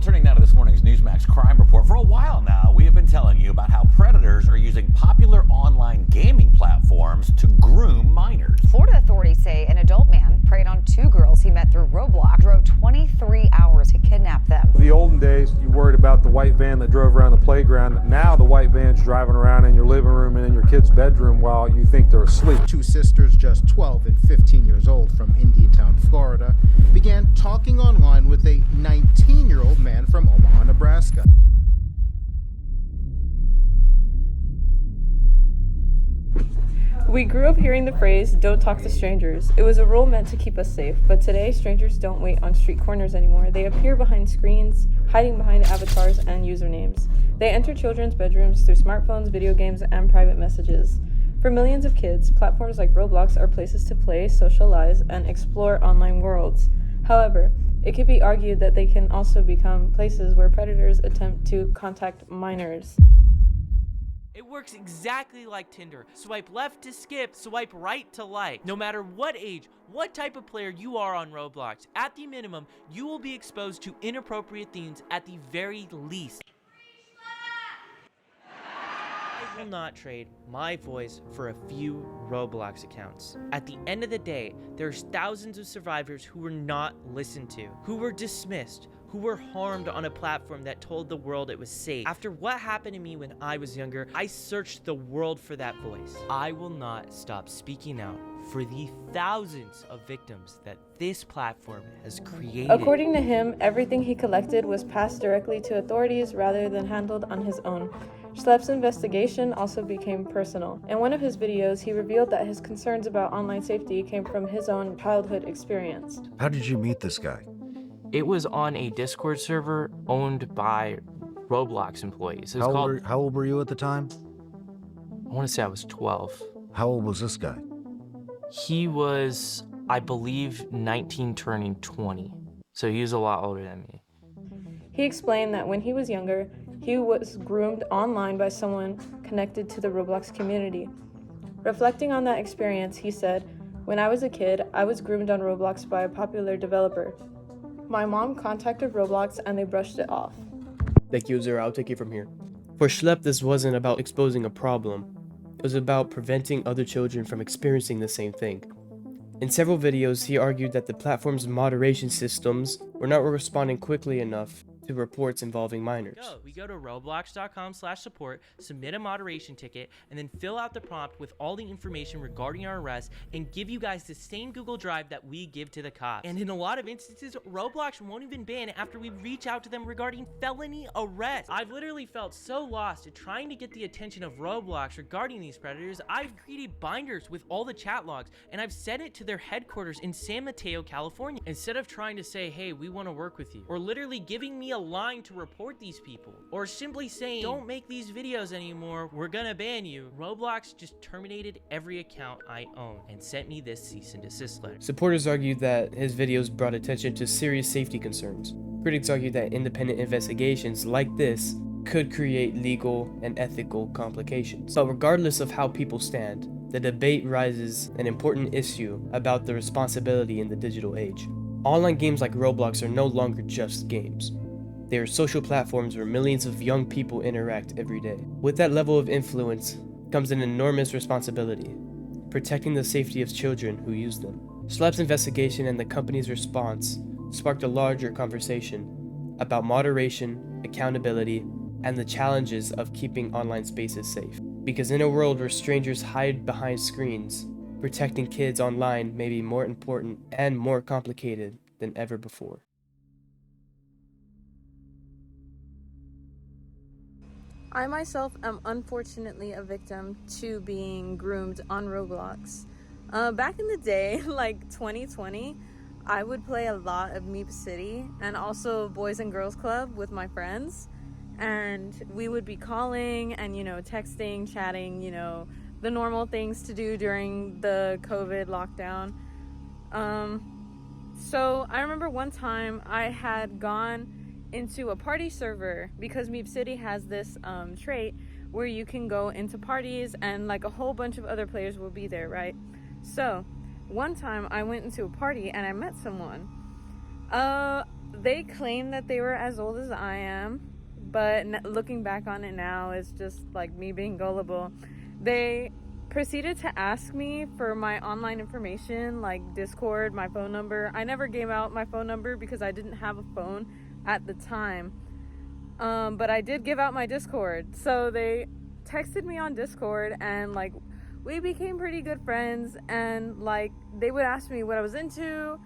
Turning now to this morning's Newsmax crime report. For a while now, we have been telling you about how predators are using popular online gaming platforms to groom minors. Florida authorities say an adult man preyed on two girls he met through Roblox, drove 23 hours to kidnap them. In the olden days, you worried about the white van that drove around the playground. Now the white van's driving around in your living room and in your kid's bedroom while you think they're asleep. Two sisters, just 12 and 15 years old, from Indiantown, Florida, began talking online with a 19-year-old man from Omaha, Nebraska. We grew up hearing the phrase, "Don't talk to strangers." It was a rule meant to keep us safe, but today strangers don't wait on street corners anymore. They appear behind screens, hiding behind avatars and usernames. They enter children's bedrooms through smartphones, video games, and private messages. For millions of kids, platforms like Roblox are places to play, socialize, and explore online worlds. However, it could be argued that they can also become places where predators attempt to contact minors. It works exactly like Tinder. Swipe left to skip, swipe right to like. No matter what age, what type of player you are on Roblox, at the minimum, you will be exposed to inappropriate themes at the very least. I will not trade my voice for a few Roblox accounts. At the end of the day, there's thousands of survivors who were not listened to, who were dismissed, who were harmed on a platform that told the world it was safe. After what happened to me when I was younger, I searched the world for that voice. I will not stop speaking out for the thousands of victims that this platform has created. According to him, everything he collected was passed directly to authorities rather than handled on his own. Schlep's investigation also became personal. In one of his videos, he revealed that his concerns about online safety came from his own childhood experience. How did you meet this guy? It was on a Discord server owned by Roblox employees. It was How old were you at the time? I want to say I was 12. How old was this guy? He was, I believe, 19 turning 20. So he was a lot older than me. He explained that when he was younger, he was groomed online by someone connected to the Roblox community. Reflecting on that experience, he said, "When I was a kid, I was groomed on Roblox by a popular developer. My mom contacted Roblox and they brushed it off." Thank you, Zara. I'll take it from here. For Schlep, this wasn't about exposing a problem. It was about preventing other children from experiencing the same thing. In several videos, he argued that the platform's moderation systems were not responding quickly enough to reports involving minors. We go to roblox.com/support, submit a moderation ticket, and then fill out the prompt with all the information regarding our arrest and give you guys the same Google Drive that we give to the cops. And in a lot of instances, Roblox won't even ban after we reach out to them regarding felony arrest. I've literally felt so lost at trying to get the attention of Roblox regarding these predators. I've created binders with all the chat logs, and I've sent it to their headquarters in San Mateo, California. Instead of trying to say, "Hey, we want to work with you," or literally giving me a line to report these people, or simply saying, "Don't make these videos anymore, we're gonna ban you," Roblox just terminated every account I own and sent me this cease and desist letter. Supporters argued that his videos brought attention to serious safety concerns. Critics argued that independent investigations like this could create legal and ethical complications. But regardless of how people stand, the debate raises an important issue about the responsibility in the digital age. Online games like Roblox are no longer just games. They are social platforms where millions of young people interact every day. With that level of influence comes an enormous responsibility, protecting the safety of children who use them. Schlep's investigation and the company's response sparked a larger conversation about moderation, accountability, and the challenges of keeping online spaces safe. Because in a world where strangers hide behind screens, protecting kids online may be more important and more complicated than ever before. I myself am unfortunately a victim to being groomed on Roblox. Back in the day, like 2020, I would play a lot of Meep City and also Boys and Girls Club with my friends. And we would be calling and, texting, chatting, the normal things to do during the COVID lockdown. So I remember one time I had gone into a party server because Meep City has this trait where you can go into parties and like a whole bunch of other players will be there, right? So one time I went into a party and I met someone. They claim that they were as old as I am, but looking back on it now, it's just like me being gullible. They proceeded to ask me for my online information, like Discord, my phone number. I never gave out my phone number because I didn't have a phone at the time. But I did give out my Discord. So they texted me on Discord, and like we became pretty good friends, and like they would ask me what I was into,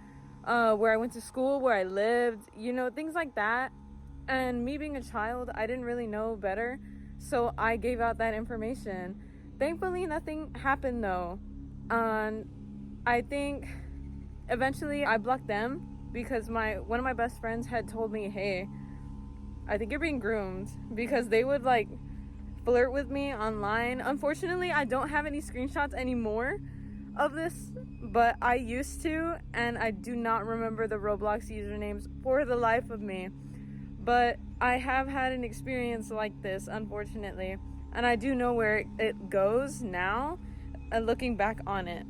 where I went to school, where I lived, you know, things like that. And me being a child, I didn't really know better, so I gave out that information. Thankfully, nothing happened though. I think eventually I blocked them because one of my best friends had told me, hey, I think you're being groomed, because they would like flirt with me online. Unfortunately, I don't have any screenshots anymore of this, but I used to, and I do not remember the Roblox usernames for the life of me. But I have had an experience like this, unfortunately, and I do know where it goes now, looking back on it.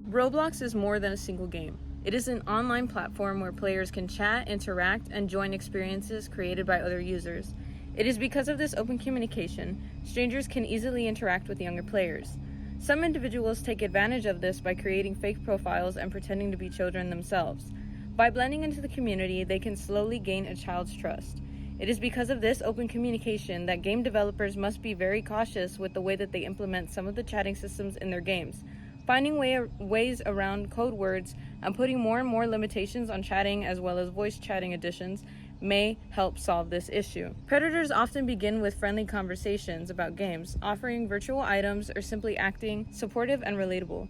Roblox is more than a single game. It is an online platform where players can chat, interact, and join experiences created by other users. It is because of this open communication, strangers can easily interact with younger players. Some individuals take advantage of this by creating fake profiles and pretending to be children themselves. By blending into the community, they can slowly gain a child's trust. It is because of this open communication that game developers must be very cautious with the way that they implement some of the chatting systems in their games. Finding ways around code words and putting more and more limitations on chatting as well as voice chatting additions may help solve this issue. Predators often begin with friendly conversations about games, offering virtual items or simply acting supportive and relatable.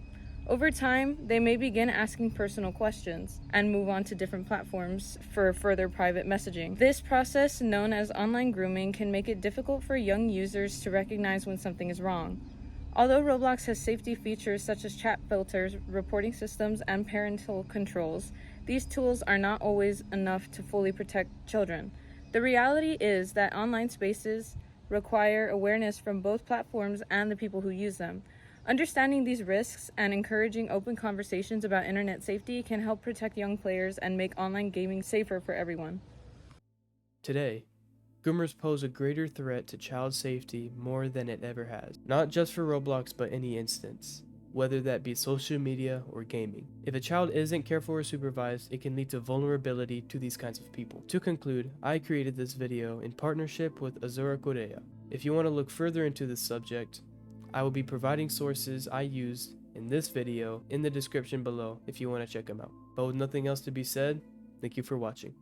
Over time, they may begin asking personal questions and move on to different platforms for further private messaging. This process, known as online grooming, can make it difficult for young users to recognize when something is wrong. Although Roblox has safety features such as chat filters, reporting systems, and parental controls, these tools are not always enough to fully protect children. The reality is that online spaces require awareness from both platforms and the people who use them. Understanding these risks and encouraging open conversations about internet safety can help protect young players and make online gaming safer for everyone. Today, groomers pose a greater threat to child safety more than it ever has. Not just for Roblox, but any instance, whether that be social media or gaming. If a child isn't careful or supervised, it can lead to vulnerability to these kinds of people. To conclude, I created this video in partnership with Azura Korea. If you want to look further into this subject, I will be providing sources I used in this video in the description below if you want to check them out. But with nothing else to be said, thank you for watching.